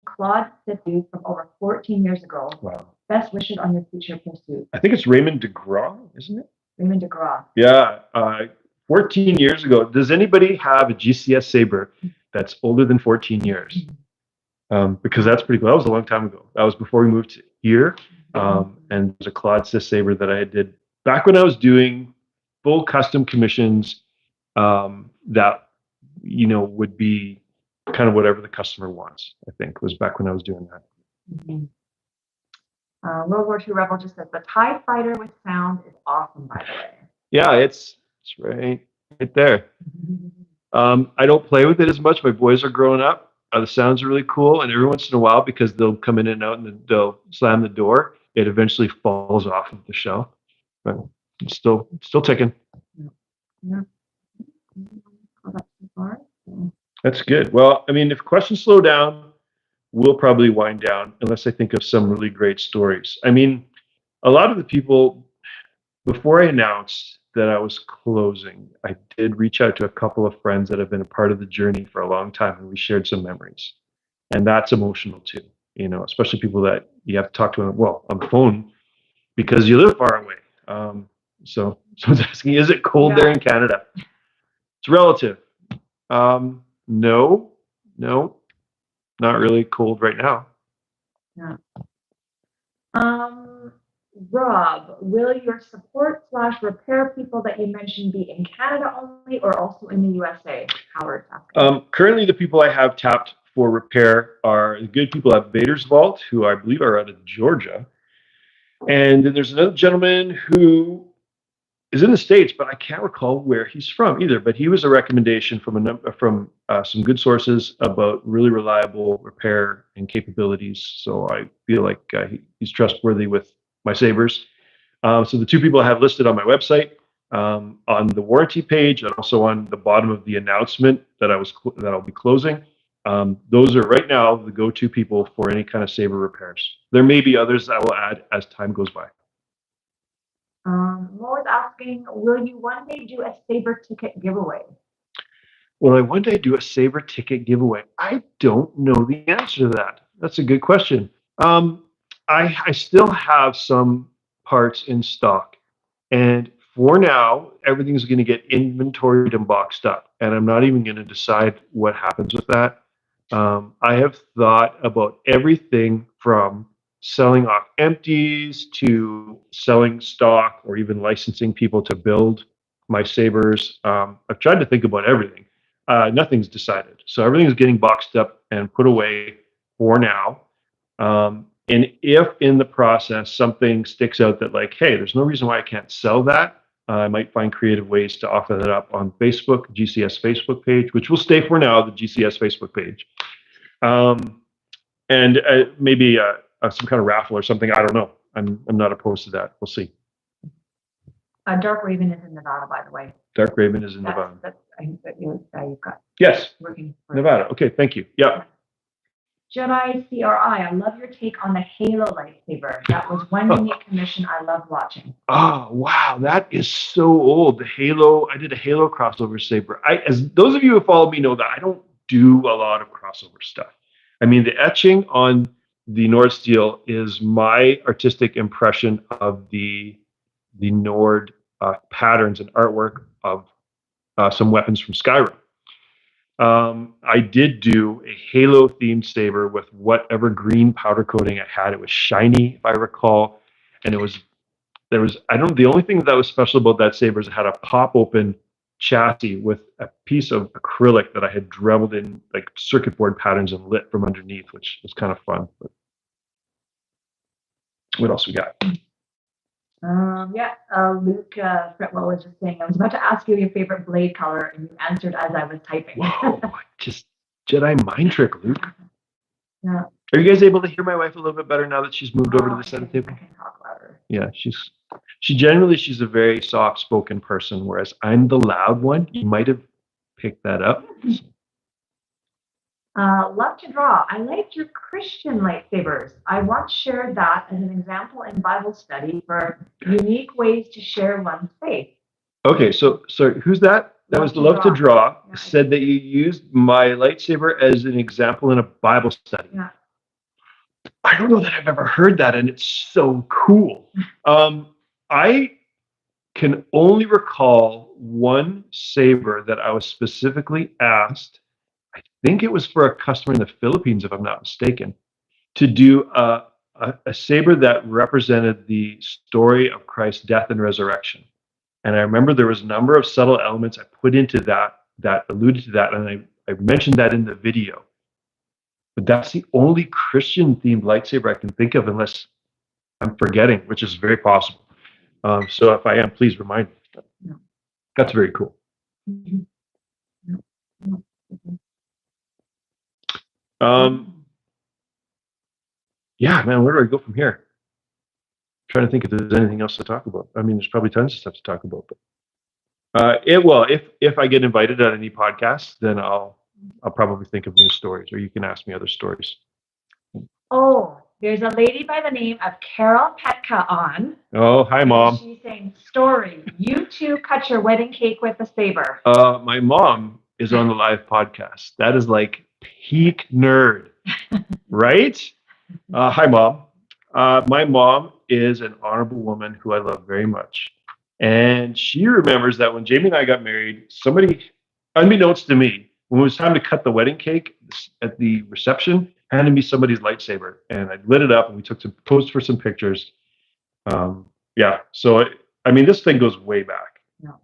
Claude Sifu from over 14 years ago. Wow. Best wishes on your future pursuit. I think it's Raymond DeGraw, isn't it? Raymond DeGraw. Yeah, 14 years ago. Does anybody have a GCS Saber that's older than 14 years? Because that's pretty cool. That was a long time ago. That was before we moved here. And there's a Claude Sis Saber that I did back when I was doing full custom commissions that, would be kind of whatever the customer wants, I think, was back when I was doing that. World War II Rebel just says, the TIE Fighter with sound is awesome, by the way. Yeah, it's right there. I don't play with it as much. My boys are growing up. The sounds are really cool. And every once in a while, because they'll come in and out and they'll slam the door, it eventually falls off of the shelf. But it's still ticking. Yeah. That's good. Well, I mean, if questions slow down, we'll probably wind down unless I think of some really great stories. I mean, a lot of the people, before I announced that I was closing, I did reach out to a couple of friends that have been a part of the journey for a long time, and we shared some memories. And that's emotional too, especially people that you have to talk to on the phone because you live far away. So someone's asking, is it cold there in Canada? It's relative. No, not really cold right now. Yeah. Rob, will your support/repair people that you mentioned be in Canada only or also in the USA? Howard's asking. Currently, the people I have tapped for repair are the good people at Vader's Vault, who I believe are out of Georgia. And then there's another gentleman who is in the States, but I can't recall where he's from either. But he was a recommendation from some good sources about really reliable repair and capabilities. So I feel like he's trustworthy with my sabers. So the two people I have listed on my website, on the warranty page, and also on the bottom of the announcement that I'll be closing. Those are right now the go-to people for any kind of saber repairs. There may be others I will add as time goes by. Mo is asking, will you one day do a saber ticket giveaway? Will I one day do a saber ticket giveaway? I don't know the answer to that. That's a good question. I still have some parts in stock, and for now, everything's going to get inventoried and boxed up, and I'm not even going to decide what happens with that. I have thought about everything from selling off empties to selling stock or even licensing people to build my sabers. I've tried to think about everything. Nothing's decided. So everything's getting boxed up and put away for now. And if in the process something sticks out that like, hey, there's no reason why I can't sell that, I might find creative ways to offer that up on Facebook, GCS Facebook page, which will stay for now, the GCS Facebook page. And maybe some kind of raffle or something. I don't know. I'm not opposed to that. We'll see. Dark Raven is in Nevada, by the way. Dark Raven is in Nevada. That's I think that you've got. Yes. Working for Nevada. Okay, thank you. Yeah. Jedi CRI, I love your take on the Halo lightsaber. That was one unique commission I loved watching. Oh, wow. That is so old. The Halo, I did a Halo crossover saber. As those of you who follow me know that I don't do a lot of crossover stuff. I mean, the etching on the Nord steel is my artistic impression of the Nord patterns and artwork of some weapons from Skyrim. I did do a Halo themed saber with whatever green powder coating it had. It was shiny, if I recall, and the only thing that was special about that saber is it had a pop open chassis with a piece of acrylic that I had dremelled in like circuit board patterns and lit from underneath, which was kind of fun. But what else we got? Luke Fretwell was just saying, I was about to ask you your favorite blade color, and you answered as I was typing. Whoa, just Jedi mind trick, Luke. Yeah. Are you guys able to hear my wife a little bit better now that she's moved over to the center table? I can talk louder. Yeah, she's a very soft-spoken person, whereas I'm the loud one. You might have picked that up. Love to draw. I liked your Christian lightsabers. I once shared that as an example in Bible study for unique ways to share one's faith. Okay, so who's that? That was Love to Draw. Yeah. Said that you used my lightsaber as an example in a Bible study. Yeah. I don't know that I've ever heard that, and it's so cool. I can only recall one saber that I was specifically asked. I think it was for a customer in the Philippines, if I'm not mistaken, to do a saber that represented the story of Christ's death and resurrection. And I remember there was a number of subtle elements I put into that alluded to that, and I mentioned that in the video. But that's the only Christian-themed lightsaber I can think of, unless I'm forgetting, which is very possible. So if I am, please remind me. No. That's very cool. Yeah, man, where do I go from here? I'm trying to think if there's anything else to talk about. I mean, there's probably tons of stuff to talk about. But if I get invited on any podcast, then I'll probably think of new stories, or you can ask me other stories. Oh, there's a lady by the name of Carol Petka on. Oh, hi, Mom. She's saying, story, you two cut your wedding cake with a saber. My mom is on the live podcast. That is like peak nerd, right? Hi, Mom. My mom is an honorable woman who I love very much. And she remembers that when Jamie and I got married, somebody, unbeknownst to me, when it was time to cut the wedding cake at the reception, handed me somebody's lightsaber. And I lit it up and we posed for some pictures. Yeah. So, this thing goes way back. Yeah.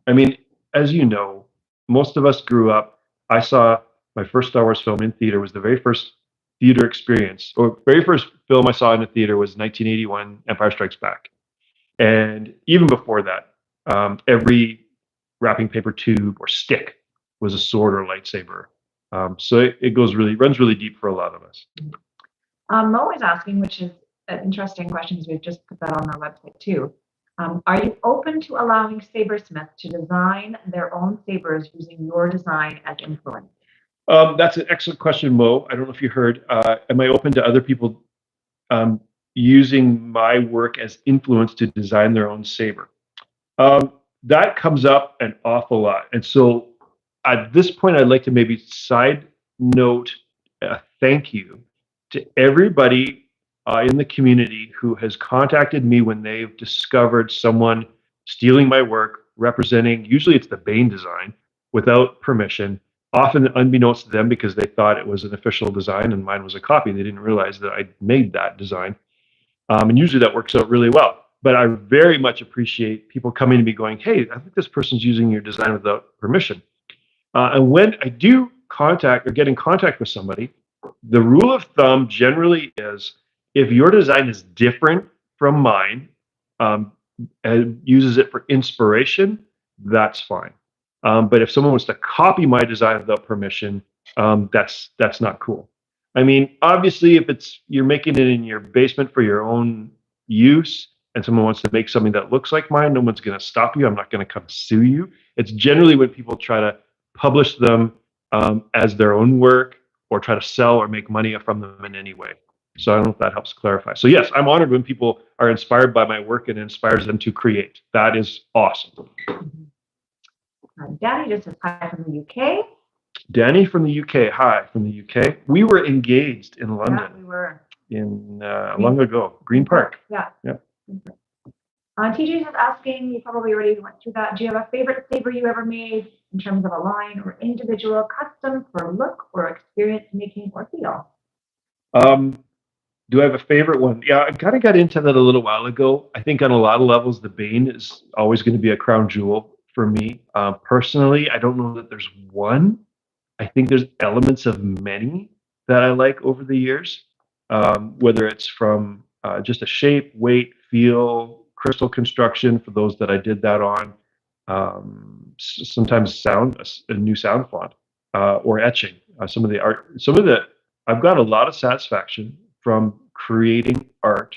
As you know, most of us grew up. I saw my first Star Wars film in theater. Was the very first theater experience, or very first film I saw in a theater was 1981, Empire Strikes Back. And even before that, every wrapping paper tube or stick was a sword or lightsaber. So it runs really deep for a lot of us. Mo is asking, which is an interesting question, we've just put that on our website too. Are you open to allowing sabersmiths to design their own sabers using your design as influence? That's an excellent question, Mo. I don't know if you heard. Am I open to other people using my work as influence to design their own saber? That comes up an awful lot. And so at this point, I'd like to maybe side note a thank you to everybody in the community who has contacted me when they've discovered someone stealing my work, representing, usually it's the Bain design, without permission, often unbeknownst to them because they thought it was an official design and mine was a copy. They didn't realize that I made that design. And usually that works out really well. But I very much appreciate people coming to me going, hey, I think this person's using your design without permission. And when I do contact or get in contact with somebody, the rule of thumb generally is if your design is different from mine and uses it for inspiration, that's fine. But if someone wants to copy my design without permission, that's not cool. I mean, obviously, if you're making it in your basement for your own use, and someone wants to make something that looks like mine, no one's going to stop you. I'm not going to come sue you. It's generally when people try to publish them as their own work or try to sell or make money from them in any way. So I don't know if that helps clarify. So yes, I'm honored when people are inspired by my work and it inspires them to create. That is awesome. Danny just says hi from the UK. Danny from the UK. Hi from the UK. We were engaged in London. Yeah, we were. Long ago. Green Park. Yeah. Yeah. TJ is asking, you probably already went through that. Do you have a favorite saber you ever made in terms of a line or individual custom for look or experience making or feel? Do I have a favorite one? Yeah, I kind of got into that a little while ago. I think on a lot of levels, the Bain is always going to be a crown jewel for me. Personally, I don't know that there's one. I think there's elements of many that I like over the years, whether it's from just a shape, weight, feel, crystal construction for those that I did that on. Sometimes a new sound font or etching. I've got a lot of satisfaction from creating art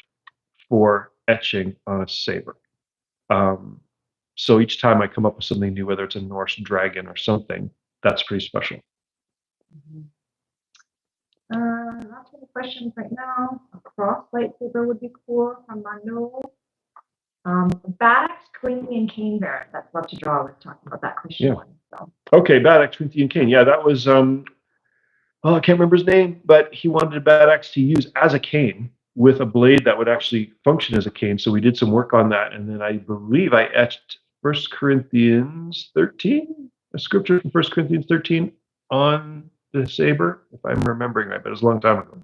for etching on a saber. So each time I come up with something new, whether it's a Norse dragon or something, that's pretty special. Not any questions right now. A cross lightsaber would be cool from Mano. Badax, Quincy, and Cane Bear. That's Love to Draw was talking about that Christian one. So. Okay, Badax, Quincy, and Cane. Yeah, that was I can't remember his name, but he wanted a Badax to use as a cane with a blade that would actually function as a cane. So we did some work on that, and then I believe I etched 1 Corinthians 13, a scripture from 1 Corinthians 13 on the saber, if I'm remembering right, but it was a long time ago.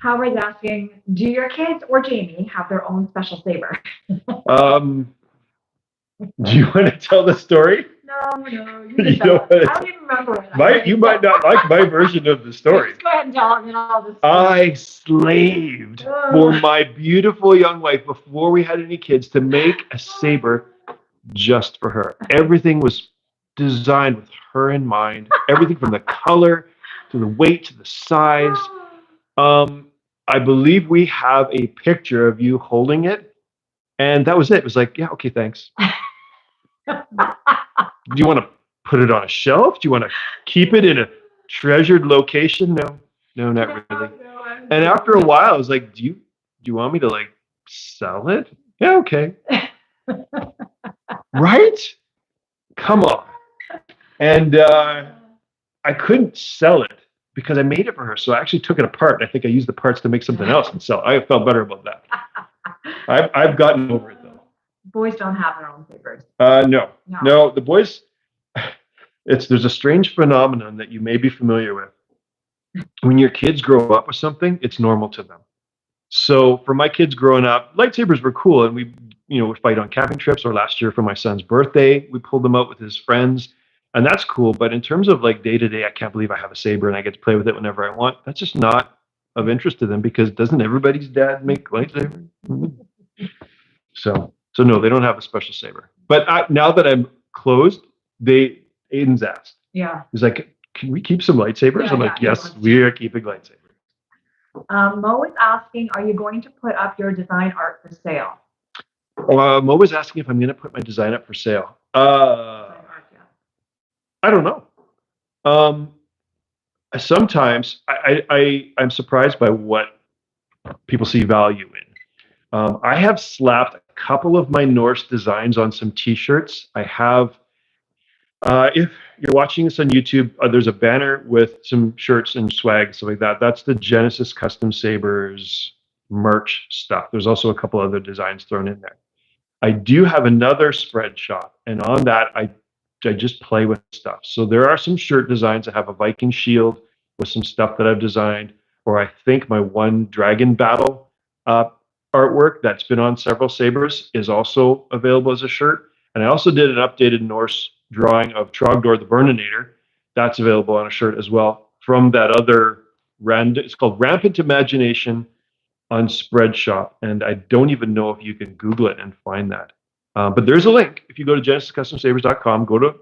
Howard's asking, do your kids or Jamie have their own special saber? Do you want to tell the story? No, you don't I don't even remember it. You might not like my version of the story. Just go ahead and tell me all this. I slaved for my beautiful young wife before we had any kids to make a saber just for her. Everything was designed with her in mind. Everything from the color to the weight to the size. I believe we have a picture of you holding it, and that was it. It was like, yeah, okay, thanks. Do you want to put it on a shelf? Do you want to keep it in a treasured location? No, not really. And after a while, I was like, do you want me to like sell it? Yeah, okay. Right? Come on. And I couldn't sell it because I made it for her. So I actually took it apart. And I think I used the parts to make something else and sell. I felt better about that. I've gotten over it though. Boys don't have their own sabers. No. The boys. There's a strange phenomenon that you may be familiar with. When your kids grow up with something, it's normal to them. So for my kids growing up, lightsabers were cool, and we would fight on camping trips. Or last year for my son's birthday, we pulled them out with his friends, and that's cool. But in terms of like day to day, I can't believe I have a saber and I get to play with it whenever I want. That's just not of interest to them because doesn't everybody's dad make lightsabers? So no, they don't have a special saber. But now that I'm closed, Aiden's asked. Yeah. He's like, can we keep some lightsabers? I'm like, yes, we are keeping lightsabers. Mo is asking, are you going to put up your design art for sale? Mo was asking if I'm going to put my design up for sale. I don't know. Sometimes I'm surprised by what people see value in. I have slapped a couple of my Norse designs on some T-shirts. I have. If you're watching this on YouTube, there's a banner with some shirts and swag, stuff like that. That's the Genesis Custom Sabers merch stuff. There's also a couple other designs thrown in there. I do have another spread shop, and on that I just play with stuff. So there are some shirt designs. I have a Viking shield with some stuff that I've designed, or I think my one Dragon Battle artwork that's been on several sabers is also available as a shirt. And I also did an updated Norse drawing of Trogdor the Burninator. That's available on a shirt as well from that other it's called Rampant Imagination on Spreadshop. And I don't even know if you can Google it and find that. But there's a link. If you go to genesiscustomsabers.com, go to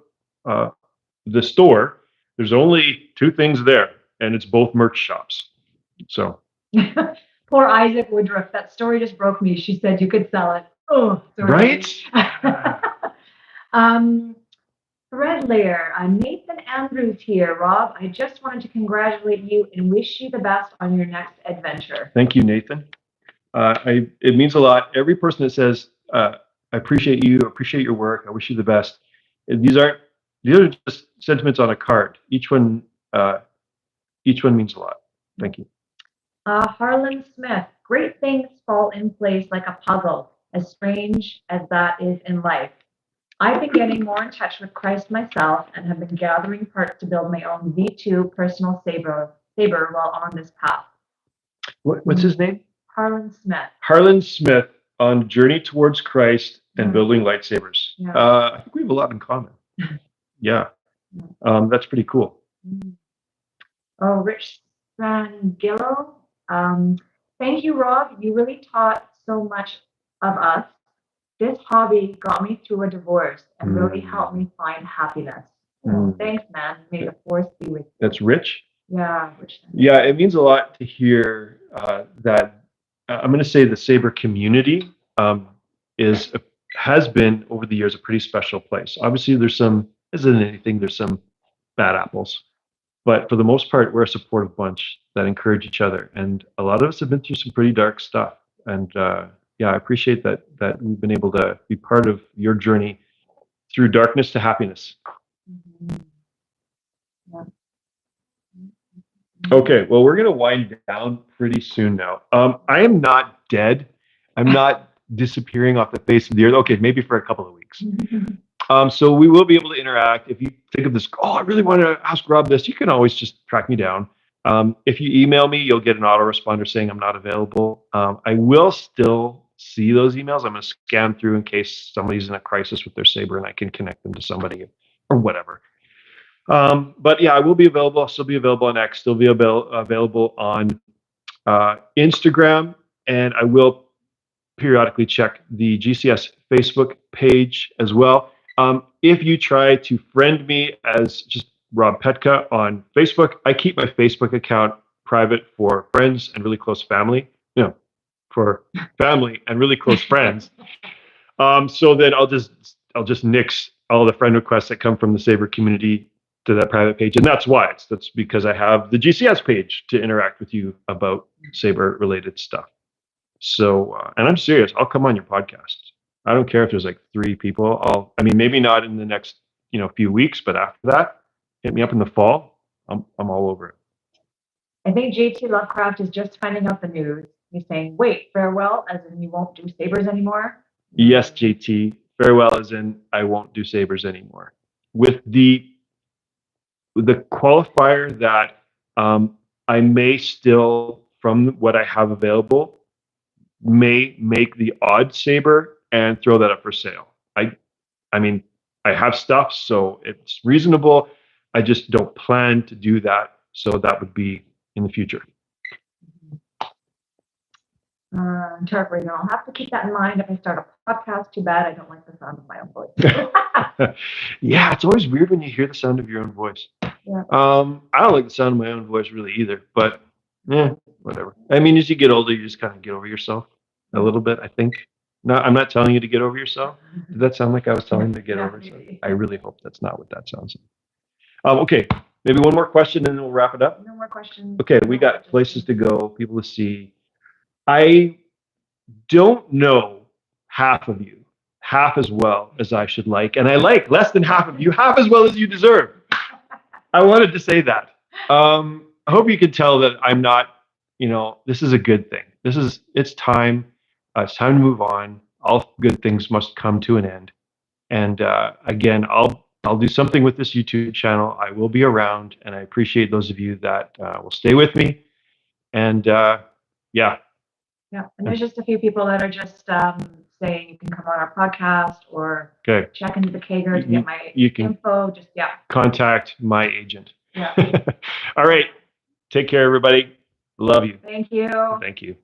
the store. There's only two things there, and it's both merch shops. So poor Isaac Woodruff. That story just broke me. She said you could sell it. Oh, sorry. Right? Red Layer, Nathan Andrews here. Rob, I just wanted to congratulate you and wish you the best on your next adventure. Thank you, Nathan. It means a lot. Every person that says, I appreciate you, appreciate your work, I wish you the best. These are just sentiments on a card. Each one means a lot. Thank you. Harlan Smith, great things fall in place like a puzzle, as strange as that is in life. I've been getting more in touch with Christ myself and have been gathering parts to build my own V2 personal saber while on this path. What's his name? Harlan Smith. Harlan Smith on Journey Towards Christ and Building Lightsabers. Yeah. I think we have a lot in common. Yeah. That's pretty cool. Oh, Rich Sangillo. Thank you, Rob. You really taught so much of us. This hobby got me through a divorce and really helped me find happiness. Thanks, man. May the force be with you. That's Rich? Yeah, Rich. Yeah, it means a lot to hear that. I'm going to say the Saber community has been over the years a pretty special place. Obviously, there's some bad apples, but for the most part, we're a supportive bunch that encourage each other. And a lot of us have been through some pretty dark stuff. And I appreciate that we've been able to be part of your journey through darkness to happiness. Yeah. Okay, well, we're going to wind down pretty soon now. I am not dead. I'm not disappearing off the face of the earth. Okay, maybe for a couple of weeks. So we will be able to interact. If you think of this, I really want to ask Rob this, you can always just track me down. If you email me, you'll get an autoresponder saying I'm not available. I will still see those emails. I'm going to scan through in case somebody's in a crisis with their saber and I can connect them to somebody or whatever. But yeah, I will be available. I'll still be available on X, still be available on Instagram, and I will periodically check the GCS Facebook page as well. If you try to friend me as just Rob Petka on Facebook, I keep my Facebook account private for friends and really close family. For family and really close friends. So then I'll just nix all the friend requests that come from the Saber community to that private page, and that's why. That's because I have the GCS page to interact with you about Saber related stuff. So, and I'm serious. I'll come on your podcast. I don't care if there's like 3 people. Maybe not in the next few weeks, but after that, hit me up in the fall. I'm all over it. I think JT Lovecraft is just finding out the news. He's saying, wait, farewell, as in you won't do sabers anymore? Yes, JT. Farewell, as in I won't do sabers anymore. With the qualifier that I may still, from what I have available, may make the odd saber and throw that up for sale. I have stuff, so it's reasonable. I just don't plan to do that. So that would be in the future. Interpreting, I'll have to keep that in mind if I start a podcast. Too bad I don't like the sound of my own voice. Yeah, it's always weird when you hear the sound of your own voice. Yeah. I don't like the sound of my own voice really either, but whatever. As you get older, you just kind of get over yourself a little bit, I think. No, I'm not telling you to get over yourself. Did that sound like I was telling you to get over yourself? I really hope that's not what that sounds like. Okay, maybe one more question and then we'll wrap it up. No more questions. Okay, we got places to go, people to see. I don't know half of you half as well as I should like, and I like less than half of you half as well as you deserve. I wanted to say that. I hope you can tell that I'm not, this is a good thing. It's time. It's time to move on. all good things must come to an end. And again, I'll do something with this YouTube channel. I will be around, and I appreciate those of you that will stay with me. And yeah, Yeah, and there's just a few people that are just saying you can come on our podcast or okay. check into the Kager to get my You can info. Just contact my agent. Yeah. All right. Take care, everybody. Love you. Thank you. Thank you.